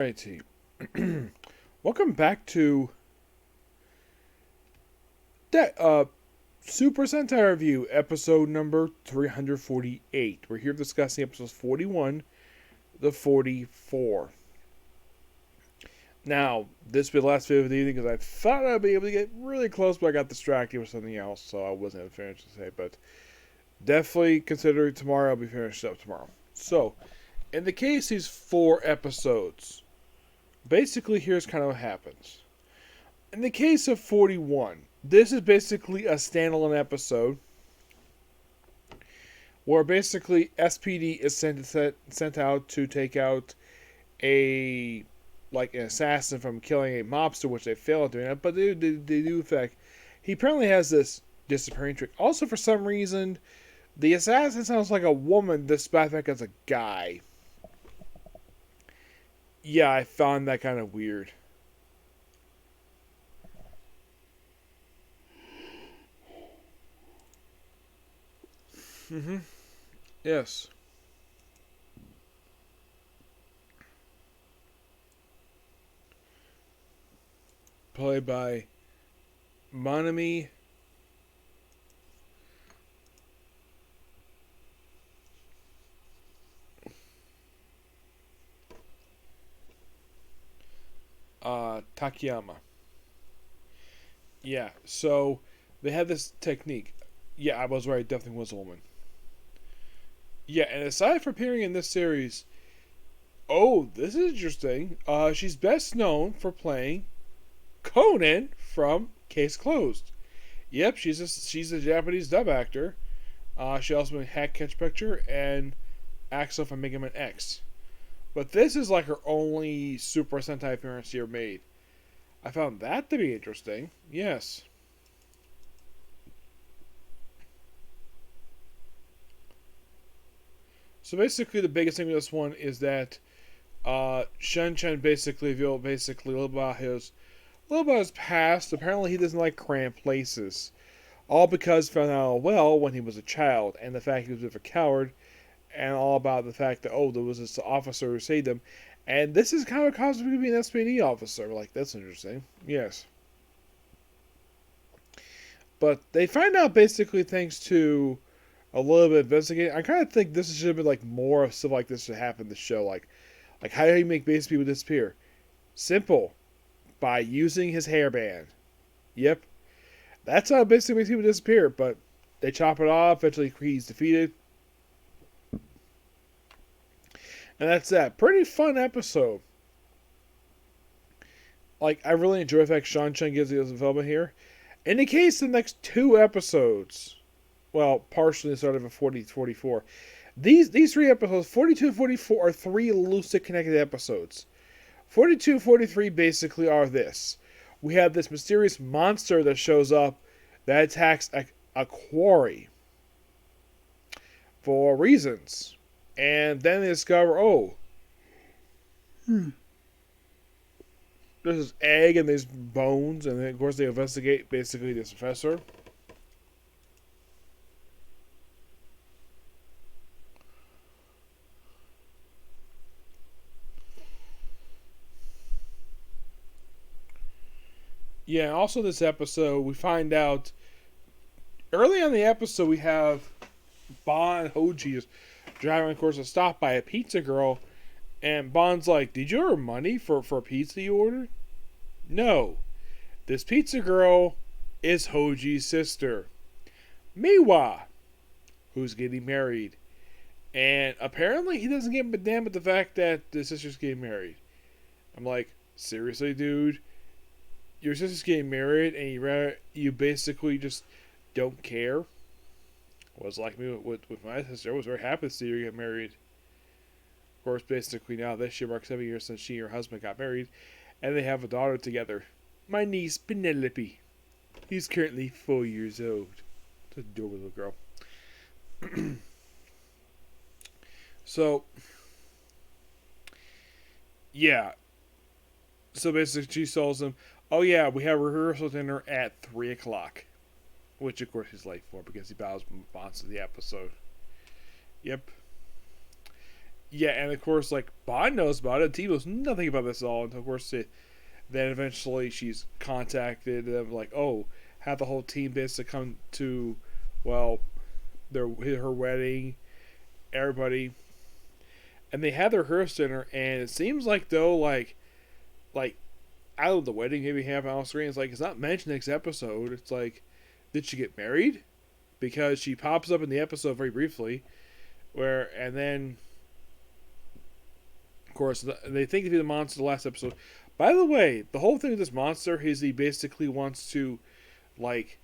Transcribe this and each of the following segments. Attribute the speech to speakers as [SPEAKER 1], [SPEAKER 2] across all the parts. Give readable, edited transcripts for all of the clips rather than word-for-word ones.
[SPEAKER 1] Alrighty. Welcome back to Super Sentai Review, episode number 348. We're here discussing episodes 41 to 44. Now, this will be the last video of the evening because I thought I'd be able to get really close, but I got distracted with something else, so I wasn't able to finish to say. But definitely consider tomorrow. I'll be finished up tomorrow. So, in the case these 4 episodes, basically here's kind of what happens. In the case of 41, this is basically a standalone episode where basically SPD is sent out to take out an assassin from killing a mobster, which they fail at doing that, but they do in fact. He apparently has this disappearing trick. Also, for some reason, the assassin sounds like a woman despite the fact it's a guy. Yeah, I found that kind of weird. Yes. Played by Manami Takayama. Yeah, so they had this technique. Yeah, I was right, definitely was a woman. Yeah, and aside from appearing in this series, this is interesting. She's best known for playing Conan from Case Closed. Yep, she's a Japanese dub actor. She also been Hack Catch Picture and Axel from Mega Man X. But this is like her only Super Sentai appearance she ever made. I found that to be interesting. Yes. So basically, the biggest thing with this one is that Shen basically revealed a little about his past. Apparently, he doesn't like cramped places. All because he found out when he was a child, and the fact he was a bit of a coward, and all about the fact that there was this officer who saved him, and this is kind of a cause of him to be an SPD officer. Like, that's interesting. Yes. But they find out basically thanks to a little bit of investigating. I kind of think this should have been like more of stuff like this should happen in the show. Like how do you make base people disappear? Simple. By using his hairband. Yep. That's how basically makes people disappear, but they chop it off, eventually he's defeated. And that's that. Pretty fun episode. Like, I really enjoy the fact Sean Chen gives us development here. In the case of the next 2 episodes, well, partially started with 40 44. These 3 episodes, 42 and 44, are 3 loosely connected episodes. 42 and 43 basically are this. We have this mysterious monster that shows up that attacks a quarry for reasons. And then they discover, there's this egg and these bones, and then of course they investigate basically this professor. Yeah, also this episode, we find out early on in the episode, we have Bon and Hoji is driving, of course, a stop by a pizza girl, and Bon's like, "Did you order money for a pizza you ordered?" No. This pizza girl is Hoji's sister, Miwa, who's getting married. And apparently he doesn't give a damn with the fact that the sister's getting married. I'm like, seriously, dude? Your sister's getting married and you basically just don't care? Was like me with my sister. I was very happy to see her get married. Of course, basically now this year marks 7 years since she and her husband got married, and they have a daughter together. My niece, Penelope. He's currently 4 years old. It's a adorable little girl. So, yeah. So basically she tells him, "Oh yeah, we have rehearsal dinner at 3 o'clock." Which, of course, he's late for because he bonds to the episode. Yep. Yeah, and of course, like, Bond knows about it. T knows nothing about this at all. And of course, then eventually she's contacted them, like, oh, have the whole team basically come to, well, her wedding, everybody. And they had their rehearsal dinner, and it seems like, though, like out of the wedding, maybe half an hour screen, it's like, it's not mentioned next episode. It's like, did she get married? Because she pops up in the episode very briefly, and then, of course, they think they do the monster the last episode. By the way, the whole thing with this monster is he basically wants to, like,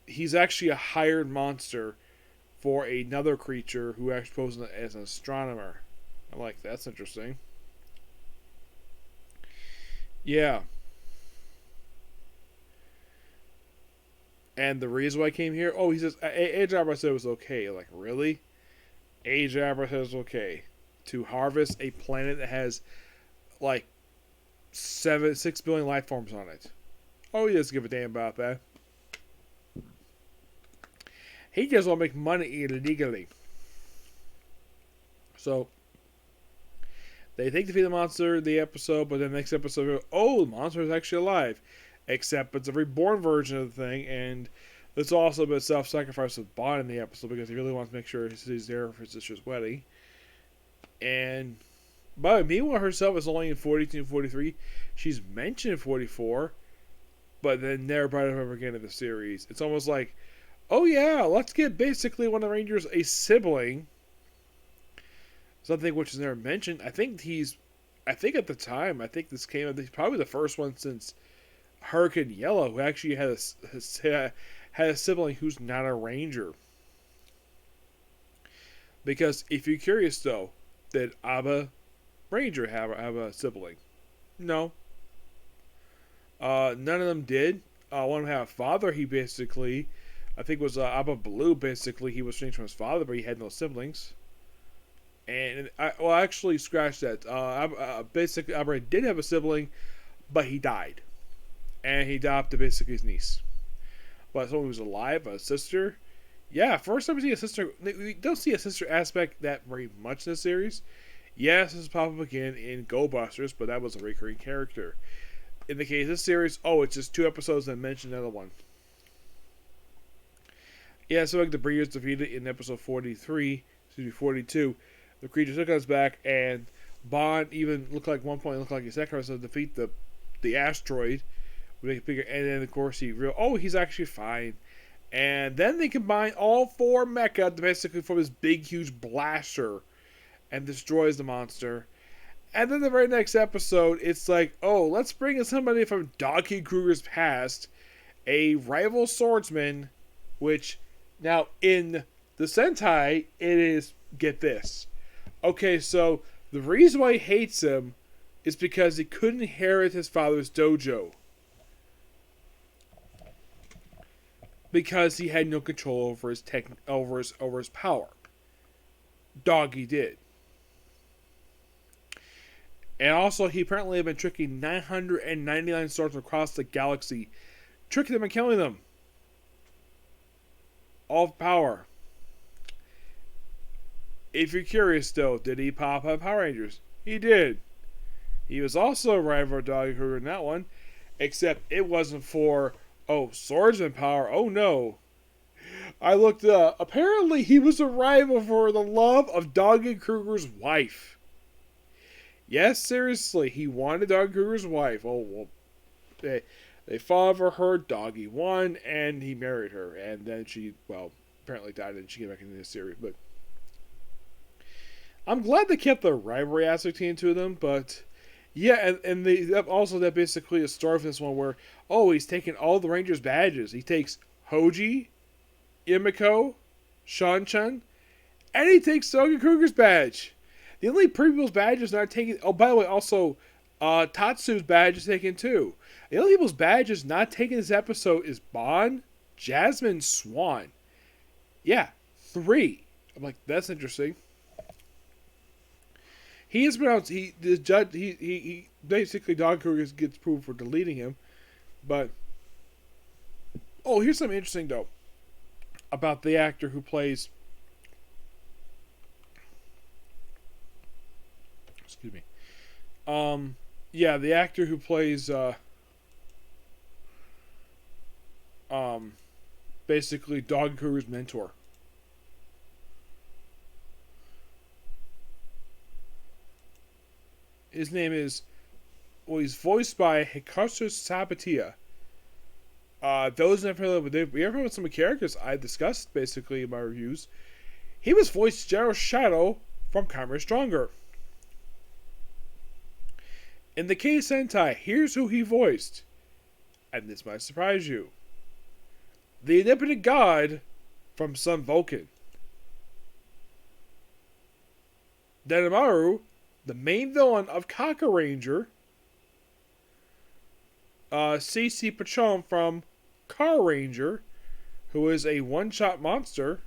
[SPEAKER 1] he's actually a hired monster for another creature who actually poses as an astronomer. I'm like, that's interesting. Yeah. And the reason why I came here, he says, Age Abra said it was okay. Like, really? Age Abra says it was okay to harvest a planet that has, like, 6 billion life forms on it. Oh, he doesn't give a damn about that. He just want to make money illegally. So, they think to feed the monster the episode, but then the next episode, the monster is actually alive. Except it's a reborn version of the thing, and there's also a bit of self-sacrifice with Bond in the episode because he really wants to make sure he's there for his sister's wedding. But meanwhile, herself is only in 42 and 43. She's mentioned in 44, but then never brought it up again in the series. It's almost like, oh yeah, let's get basically one of the Rangers a sibling. Something which is never mentioned. I think at the time, this came up, he's probably the first one since Hurricane Yellow who actually had a sibling who's not a Ranger. Because if you're curious though, did Abba Ranger have a sibling? No. None of them did. One of them had a father. He basically, I think it was Abba Blue. Basically, he was changed from his father, but he had no siblings. And actually, scratch that. Basically, Abba did have a sibling, but he died, and he adopted basically his niece. But someone who was alive, a sister. Yeah, first time we see a sister. We don't see a sister aspect that very much in the series. Yes, this is pop up again in Go Busters, but that was a recurring character. In the case of this series, it's just 2 episodes that mention another one. Yeah, so like the Breeders defeated in episode 42. The creature took us back, and Bond even looked like one point, a second to defeat the asteroid. Make it bigger, and then of course he's actually fine. And then they combine all 4 mecha basically from this big huge blaster and destroys the monster. And then the very next episode, it's like, let's bring in somebody from Donkey Kruger's past, a rival swordsman, which now in the Sentai, it is, get this. Okay, so the reason why he hates him is because he couldn't inherit his father's dojo. Because he had no control over his over his power. Doggy did. And also, he apparently had been tricking 999 stars across the galaxy, tricking them and killing them. All power. If you're curious, though, did he pop up Power Rangers? He did. He was also a rival of Doggy Kruger in that one, except it wasn't for, swordsman power. Oh no. I looked up. Apparently, he was a rival for the love of Doggy Kruger's wife. Yes, seriously, he wanted Doggy Kruger's wife. They fought for her. Doggy won, and he married her. And then she, apparently died, and she came back into the series. But I'm glad they kept the rivalry aspect into them. But yeah, and they also that basically a story for this one where he's taking all the Rangers' badges. He takes Hoji, Imiko, Shan-chan, and he takes Doggy Kruger's badge. The only people's badges not taken. Oh, by the way, also Tatsu's badge is taken too. The only people's badges not taken this episode is Bond, Jasmine, Swan. Yeah, 3. I'm like, that's interesting. He is pronounced. The judge. He basically Doggy Kruger gets proved for deleting him, but here's something interesting though about the actor who plays Excuse me. Yeah, the actor who plays basically Dog Guru's mentor. His name is, well, he's voiced by Hikaru Sabatia. Those not familiar with we ever with some of the characters I discussed basically in my reviews. He was voiced General Shadow from Kamen Stronger. In the case Sentai, here's who he voiced, and this might surprise you: the omnipotent god from Sun Vulcan. Denamaru, the main villain of Dekaranger. CC Patron from Car Ranger, who is a one-shot monster.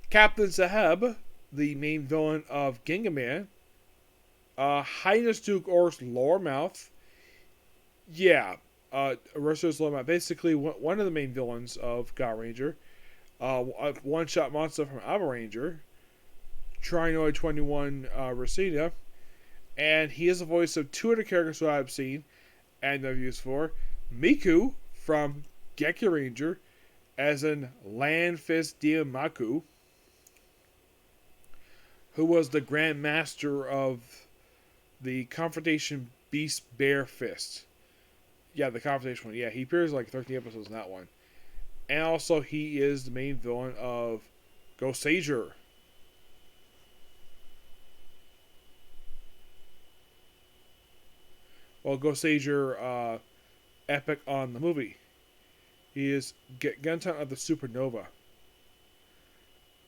[SPEAKER 1] Captain Zaheb, the main villain of Gingaman. Highness Duke Or's Lowermouth. Yeah, Ursa's Lowermouth. Basically, one of the main villains of God Ranger. A one-shot monster from Alpha Ranger. Trinoid 21 Racina. And he is the voice of two other characters who I've seen and I've used for. Miku from Dekaranger as in Land Fist Diamaku, who was the Grand Master of the Confrontation Beast Bear Fist. Yeah, the Confrontation one. Yeah, he appears like 13 episodes in that one. And also, he is the main villain of Goseiger. Well, Goseiger, epic on the movie. He is Gentan of the Supernova.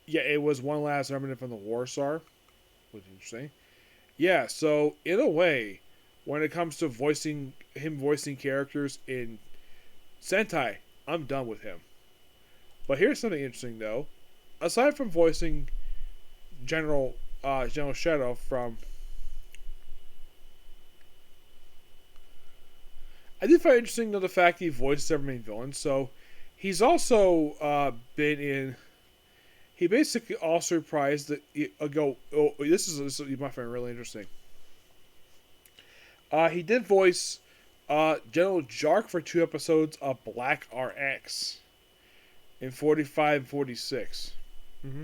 [SPEAKER 1] Yeah, it was one last remnant from the Warsar, which is interesting. Yeah, so in a way, when it comes to voicing characters in Sentai, I'm done with him. But here's something interesting though. Aside from voicing General Shadow from, I did find interesting though the fact he voiced every main villain. So he's also been in. He basically also reprised the this is you might find really interesting. He did voice General Jark for 2 episodes of Black RX in 45 and 46. Mm-hmm.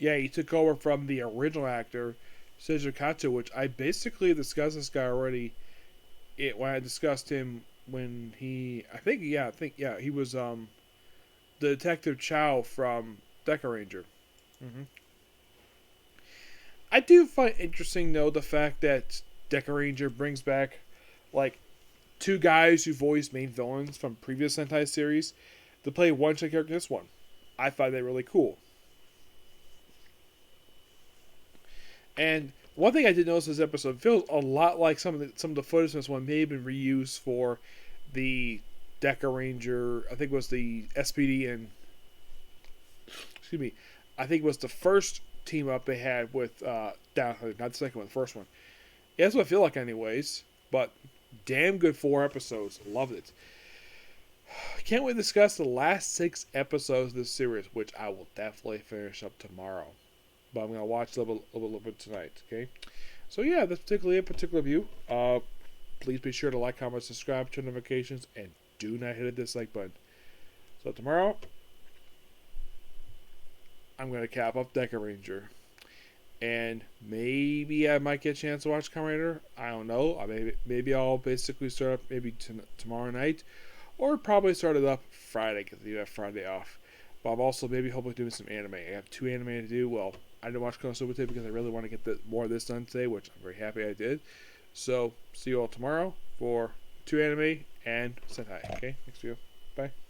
[SPEAKER 1] Yeah, he took over from the original actor, Seiji Katsu, which I basically discussed this guy already. When I discussed him when he, I think he was the Detective Chow from Dekaranger. Mm-hmm. I do find interesting though the fact that Dekaranger brings back like 2 guys who voiced main villains from previous Sentai series to play one character in this one. I find that really cool. And one thing I did notice this episode feels a lot like some of the footage in this one may have been reused for the Dekaranger. I think it was the SPD and I think it was the first team up they had with not the second one, the first one. Yeah, that's what I feel like, anyways. But damn good 4 episodes. Loved it. Can't wait to discuss the last 6 episodes of this series, which I will definitely finish up tomorrow. But I'm going to watch a little bit tonight, okay? So yeah, that's particularly a particular view. Please be sure to like, comment, subscribe, turn notifications, and do not hit the dislike button. So tomorrow, I'm going to cap up Dekaranger. And maybe I might get a chance to watch Kamen Rider. I don't know. Maybe I'll basically start up maybe tomorrow night. Or probably start it up Friday, because you have Friday off. But I'm also maybe hopefully doing some anime. I have 2 anime to do. Well, I didn't watch Konosuba today because I really want to get more of this done today, which I'm very happy I did. So, see you all tomorrow for 2 anime and Sentai. Okay, next video. Bye.